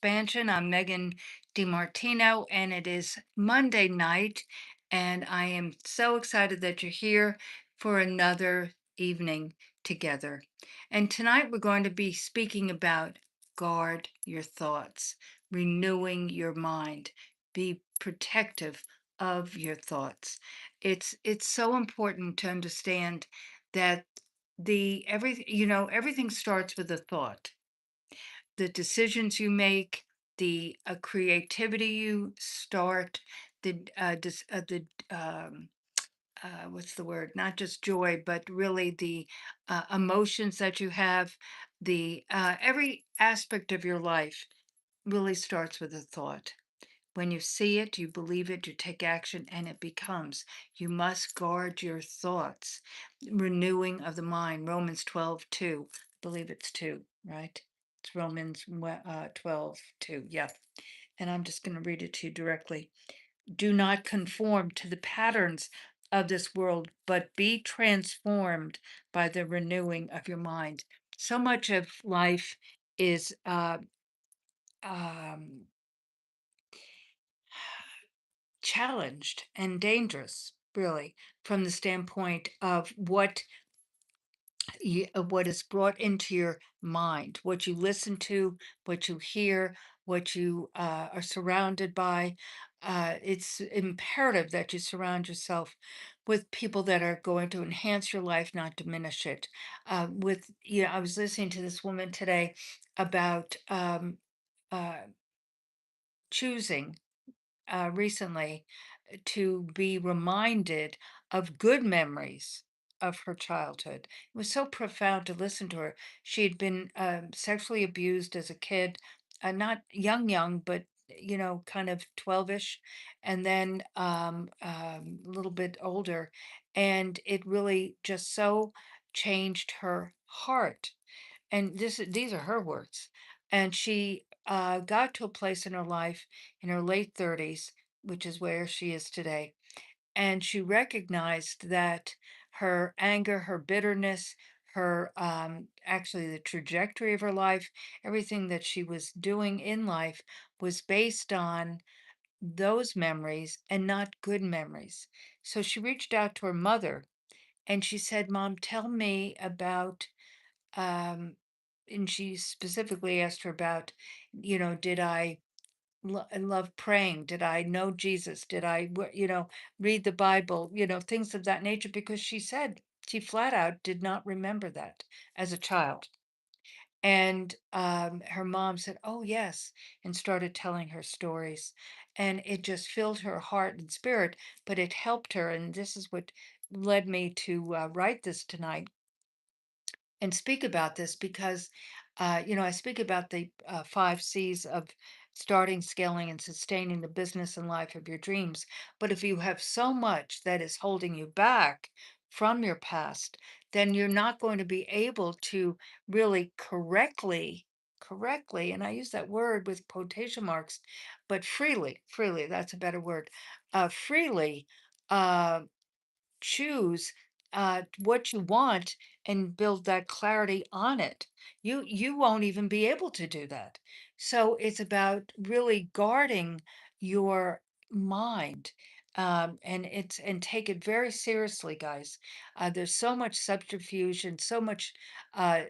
Expansion. I'm Megan DiMartino, and it is Monday night. And I am so excited that you're here for another evening together. And tonight we're going to be speaking about guard your thoughts, renewing your mind, be protective of your thoughts. It's so important to understand that everything starts with a thought. The decisions you make, the creativity you start, the what's the word? Not just joy, but really the emotions that you have. The Every aspect of your life really starts with a thought. When you see it, you believe it, you take action, and it becomes. You must guard your thoughts. Renewing of the mind, Romans 12:2. I believe it's 2, right? It's Romans 12:2. Yeah. And I'm just going to read it to you directly. Do not conform to the patterns of this world, but be transformed by the renewing of your mind. So much of life is um, challenged and dangerous, really, from the standpoint of what is brought into your mind, what you listen to, what you hear, what you are surrounded by. It's imperative that you surround yourself with people that are going to enhance your life, not diminish it. I was listening to this woman today about uh, choosing recently to be reminded of good memories of her childhood. It was so profound to listen to her. She had been sexually abused as a kid, not young, but kind of 12ish, and then a little bit older. And it really just so changed her heart, and these are her words. And she got to a place in her life in her late 30s, which is where she is today. And she recognized that her anger, her bitterness, her actually the trajectory of her life, everything that she was doing in life was based on those memories and not good memories. So she reached out to her mother and she said, Mom, tell me about um, and she specifically asked her about, did I love praying? Did I know Jesus? Did read the Bible? Things of that nature, because she said she flat out did not remember that as a child. And her mom said, "Oh, yes," and started telling her stories. And it just filled her heart and spirit, but it helped her. And this is what led me to write this tonight and speak about this because, I speak about the 5 C's of starting, scaling, and sustaining the business and life of your dreams. But if you have so much that is holding you back from your past, then you're not going to be able to really correctly, and I use that word with quotation marks, but freely, that's a better word, freely uh, choose what you want and build that clarity on it. You won't even be able to do that. So it's about really guarding your mind. And take it very seriously, guys. There's so much subterfuge and so much uh,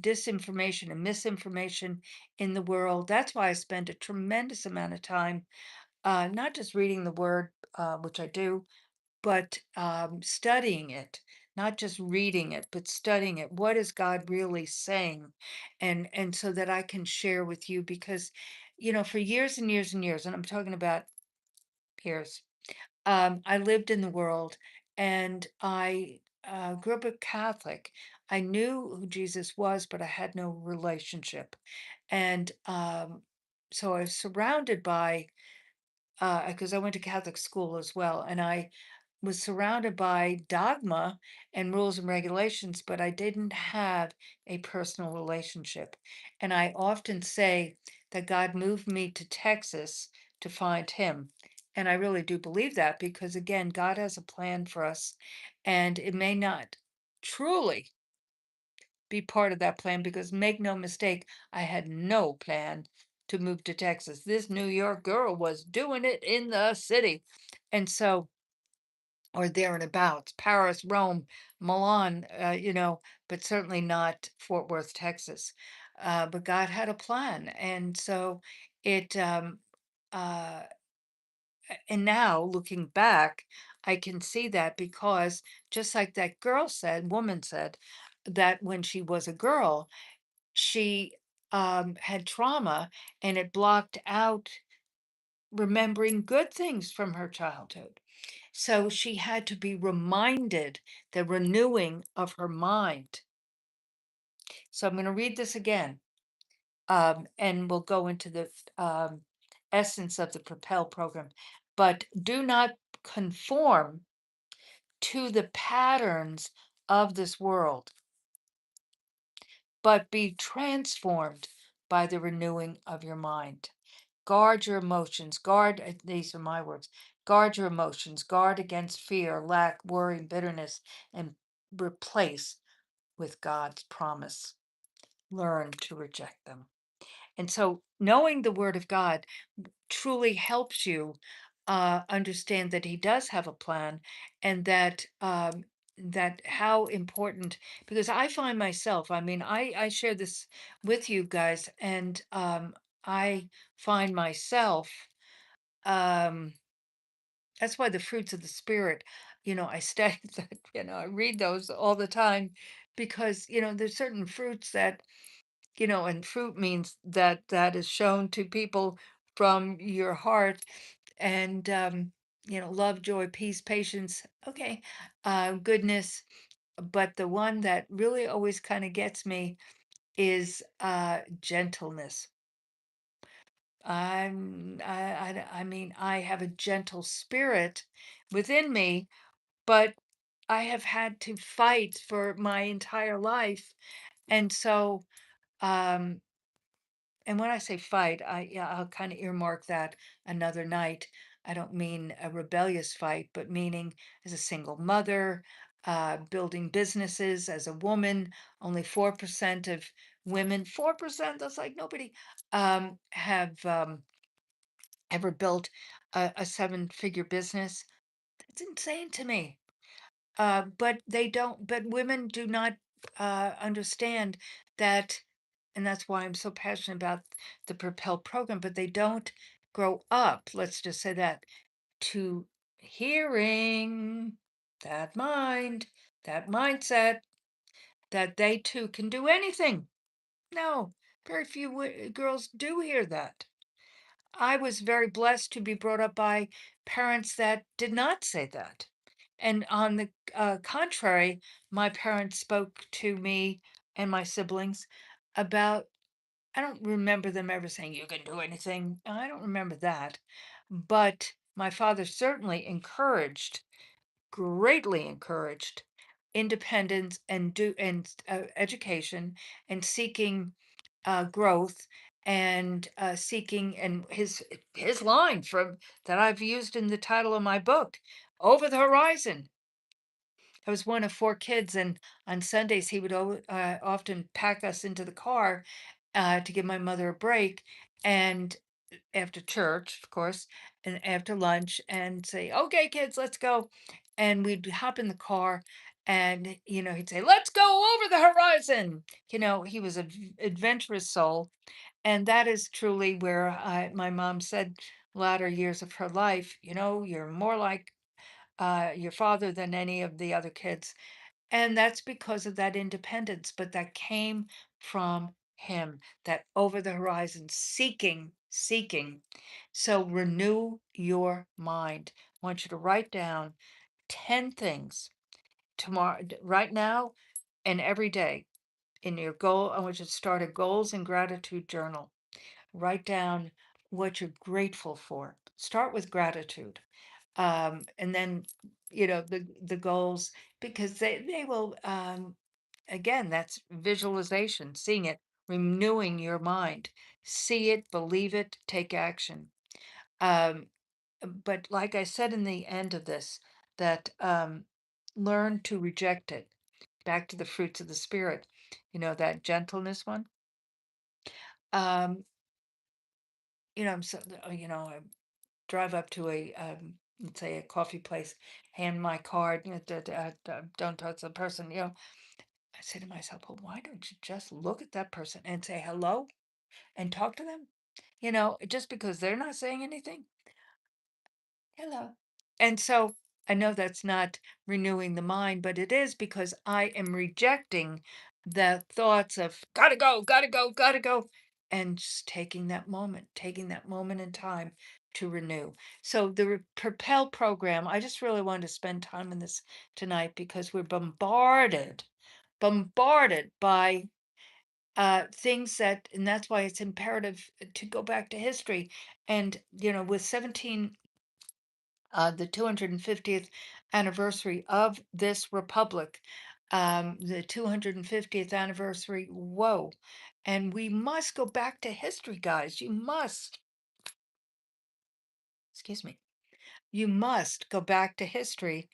disinformation and misinformation in the world. That's why I spend a tremendous amount of time not just reading the word, which I do, but studying it, not just reading it, but studying it. What is God really saying? And so that I can share with you, because for years and years and years, and I'm talking about years, I lived in the world, and I grew up a Catholic. I knew who Jesus was, but I had no relationship. And so I was surrounded by, because I went to Catholic school as well, and I was surrounded by dogma and rules and regulations, but I didn't have a personal relationship. And I often say that God moved me to Texas to find him. And I really do believe that, because, again, God has a plan for us, and it may not truly be part of that plan, because make no mistake, I had no plan to move to Texas. This New York girl was doing it in the city. And so, or there and abouts, Paris, Rome, Milan, but certainly not Fort Worth, Texas. But God had a plan. And so it, uh, and now looking back, I can see that because just like that woman said, that when she was a girl, she had trauma and it blocked out remembering good things from her childhood. So she had to be reminded the renewing of her mind. So I'm going to read this again, and we'll go into the essence of the Propel program. But do not conform to the patterns of this world, but be transformed by the renewing of your mind. Guard your emotions. These are my words. Guard your emotions. Guard against fear, lack, worry, bitterness, and replace with God's promise. Learn to reject them. And so, knowing the Word of God truly helps you understand that He does have a plan, and that how important. Because I find myself, I mean, I share this with you guys, and I find myself. Um, that's why the fruits of the Spirit, I study that. I read those all the time because there's certain fruits that and fruit means that is shown to people from your heart, and love, joy, peace, patience, okay, goodness. But the one that really always kind of gets me is gentleness. I mean, I have a gentle spirit within me, but I have had to fight for my entire life, and so um and when I say fight, I'll kind of earmark that another night. I don't mean a rebellious fight, but meaning as a single mother, building businesses as a woman. Only 4% of women, 4%, that's like nobody, have ever built a seven-figure business. It's insane to me. But they don't, but women do not understand that, and that's why I'm so passionate about the Propel program, but they don't grow up, let's just say that, to hearing that mind, that mindset, that they too can do anything. No, very few girls do hear that. I was very blessed to be brought up by parents that did not say that. And on the contrary, my parents spoke to me and my siblings about, I don't remember them ever saying, you can do anything. I don't remember that. But my father certainly encouraged, greatly encouraged independence and education and seeking growth and seeking, and his line from that I've used in the title of my book, over the horizon. I was one of four kids, and on Sundays he would often pack us into the car to give my mother a break, and after church, of course, and after lunch, and say, "Okay, kids, let's go," and we'd hop in the car. And he'd say, "Let's go over the horizon." He was an adventurous soul, and that is truly where my mom said latter years of her life, you're more like your father than any of the other kids. And that's because of that independence, but that came from him, that over the horizon, seeking, seeking. So renew your mind. I want you to write down 10 things tomorrow, right now, and every day in your goal. I want you to start a goals and gratitude journal. Write down what you're grateful for. Start with gratitude, and then the goals, because they will, again, that's visualization, seeing it, renewing your mind. See it, believe it, take action. um, but like I said in the end of this, that learn to reject it. Back to the fruits of the spirit, that gentleness one. um, I'm so, I drive up to a, let's say a coffee place, hand my card, don't touch the person, I say to myself, well, why don't you just look at that person and say hello and talk to them? Just because they're not saying anything, hello. And so I know that's not renewing the mind, but it is because I am rejecting the thoughts of gotta go, gotta go, gotta go, and just taking that moment in time to renew. So the Propel program, I just really wanted to spend time on this tonight because we're bombarded by things and that's why it's imperative to go back to history. And, with the 250th anniversary of this republic, the 250th anniversary. Whoa. And we must go back to history, guys. You must, excuse me, you must go back to history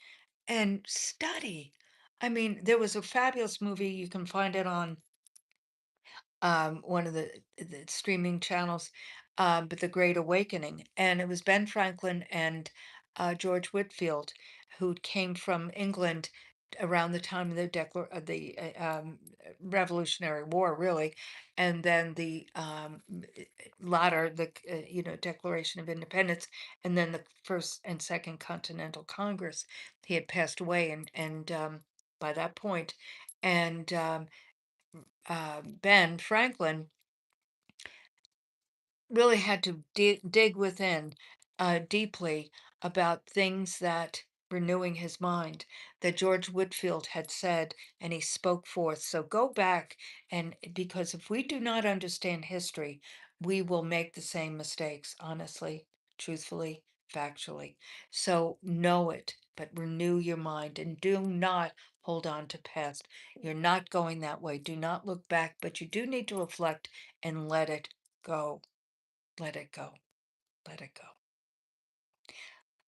and study. I mean, there was a fabulous movie. You can find it on one of the streaming channels, but The Great Awakening, and it was Ben Franklin and George Whitfield, who came from England around the time of the Revolutionary War, really, and then the latter, Declaration of Independence, and then the First and Second Continental Congress. He had passed away, and by that point, and Ben Franklin really had to dig within deeply about things that renewing his mind that George Whitfield had said, and he spoke forth. So go back, and because if we do not understand history, we will make the same mistakes, honestly, truthfully, factually. So know it, but renew your mind and do not hold on to past. You're not going that way. Do not look back, but you do need to reflect and let it go. Let it go. Let it go.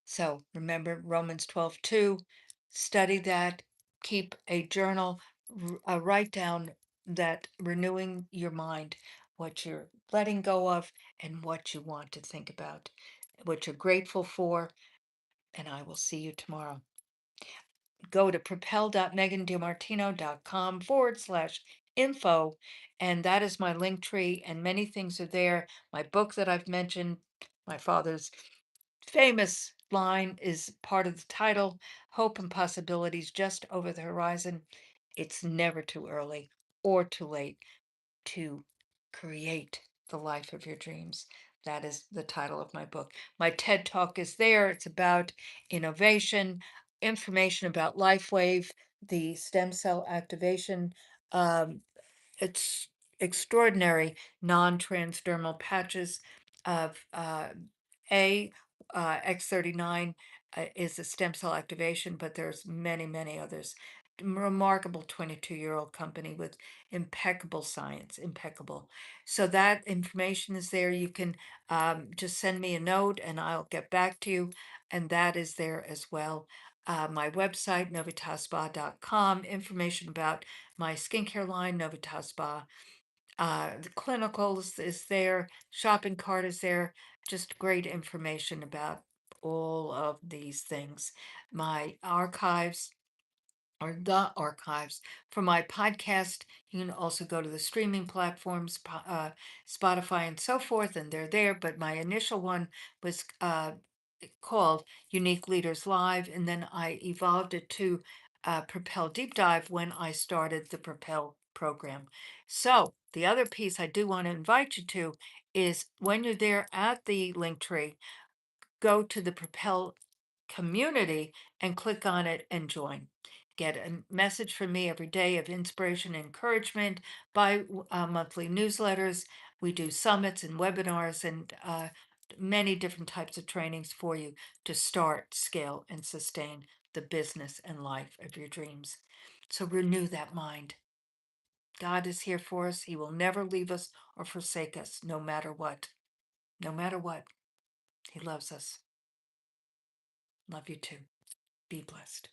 So remember Romans 12:2. Study that. Keep a journal. Write down that renewing your mind, what you're letting go of, and what you want to think about, what you're grateful for. And I will see you tomorrow. Go to propel.megandimartino.com/info. And that is my link tree, and many things are there. My book that I've mentioned, my father's famous line is part of the title: Hope and Possibilities Just Over the Horizon. It's never too early or too late to create the life of your dreams. That is the title of my book. My TED Talk is there. It's about innovation, information about LifeWave, the stem cell activation. Um, it's extraordinary non-transdermal patches of a X39 is a stem cell activation, but there's many, many others. Remarkable 22-year-old company with impeccable science, impeccable. So that information is there. You can just send me a note and I'll get back to you. And that is there as well. My website, novitaspa.com, information about my skincare line, Novitas Spa. The clinicals is there, shopping cart is there, just great information about all of these things. My archives or the archives for my podcast. You can also go to the streaming platforms, Spotify and so forth, and they're there. But my initial one was called Unique Leaders Live, and then I evolved it to Propel Deep Dive when I started the Propel program. So the other piece I do want to invite you to is when you're there at the link tree, go to the Propel community and click on it and join. Get a message from me every day of inspiration and encouragement by monthly newsletters. We do summits and webinars and many different types of trainings for you to start, scale, and sustain the business and life of your dreams. So renew that mind. God is here for us. He will never leave us or forsake us, no matter what. No matter what. He loves us. Love you too. Be blessed.